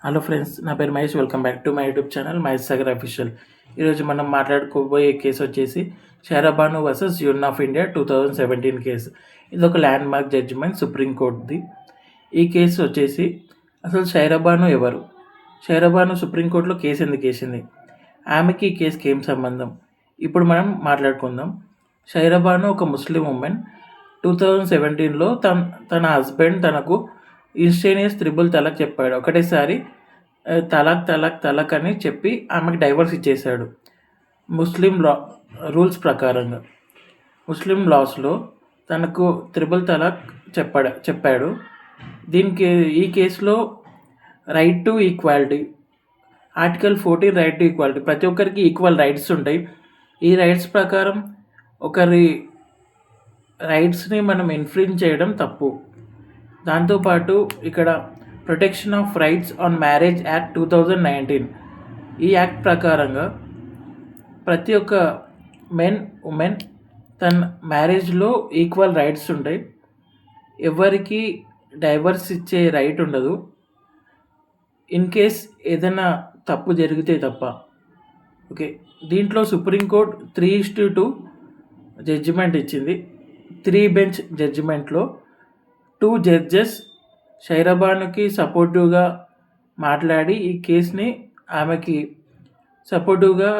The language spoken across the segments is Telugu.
హలో ఫ్రెండ్స్, నా పేరు Mahesh. Welcome back to my YouTube channel Mahesh Sagar official. ఈరోజు మనం మాట్లాడుకోబోయే కేసు వచ్చేసి Shayara Bano versus Union of India 2017 case. ఇది ఒక ల్యాండ్ మార్క్ జడ్జిమెంట్ సుప్రీంకోర్టుది. ఈ కేసు వచ్చేసి అసలు షైరా బాను ఎవరు, షైరా బాను సుప్రీంకోర్టులో కేసు ఎందుకు వేసింది, ఆమెకి ఈ కేసుకి ఏం సంబంధం, ఇప్పుడు మనం మాట్లాడుకుందాం. షైరా బాను ఒక ముస్లిం ఉమెన్. 2017లో తన హస్బెండ్ తనకు ఇన్స్టేనియస్ త్రిబుల్ తలాక్ చెప్పాడు. ఒకటేసారి తలాక్ తలాక్ తలాక్ అని చెప్పి ఆమెకు డైవర్స్ ఇచ్చేశాడు. ముస్లిం రూల్స్ ప్రకారంగా, ముస్లిం లాస్లో తనకు త్రిబుల్ తలాక్ చెప్పాడు. ఈ కేసులో right to equality, article 14 right to equality, ప్రతి ఒక్కరికి ఈక్వల్ రైట్స్ ఉంటాయి. ఈ రైట్స్ ప్రకారం ఒకరి రైట్స్ని మనం ఇన్ఫ్రింజ్ చేయడం తప్పు. దాంతోపాటు ఇక్కడ protection of rights on marriage act 2019, ఈ యాక్ట్ ప్రకారంగా ప్రతి ఒక్క ఉమెన్ తన మ్యారేజ్లో ఈక్వల్ రైట్స్ ఉంటాయి. ఎవరికి డైవర్స్ ఇచ్చే రైట్ ఉండదు, ఇన్ కేస్ ఏదైనా తప్పు జరిగితే తప్ప. ఓకే, దీంట్లో సుప్రీంకోర్టు 3:2 జడ్జిమెంట్ ఇచ్చింది. 3 బెంచ్ జడ్జిమెంట్లో 2 జడ్జెస్ షైరా బానుకి సపోర్టివ్గా మాట్లాడి ఈ కేసుని ఆమెకి సపోర్టివ్గా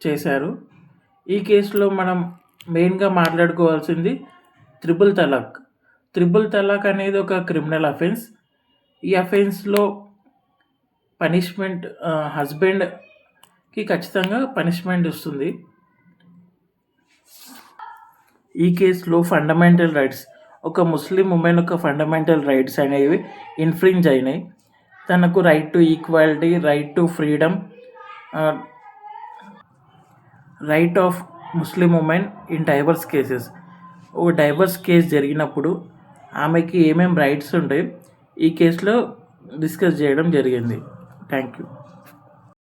చేశారు. ఈ కేసులో మనం మెయిన్గా మాట్లాడుకోవాల్సింది త్రిబుల్ తలాక్. త్రిబుల్ తలాక్ అనేది ఒక క్రిమినల్ అఫెన్స్. ఈ అఫెన్స్లో పనిష్మెంట్ హస్బెండ్కి ఖచ్చితంగా పనిష్మెంట్ వస్తుంది. ఈ కేసులో ఫండమెంటల్ రైట్స్, ఒక ముస్లిం ఉమెన్ యొక్క ఫండమెంటల్ రైట్స్ అనేవి ఇన్ఫ్రింజ్ అయినాయి. తనకు right to equality, right to freedom, right of Muslim women in divorce cases. ఒక డైవర్స్ కేసు జరిగినప్పుడు ఆమెకి ఏమేమి రైట్స్ ఉంటాయి ఈ కేసులో డిస్కస్ చేయడం జరిగింది. Thank you.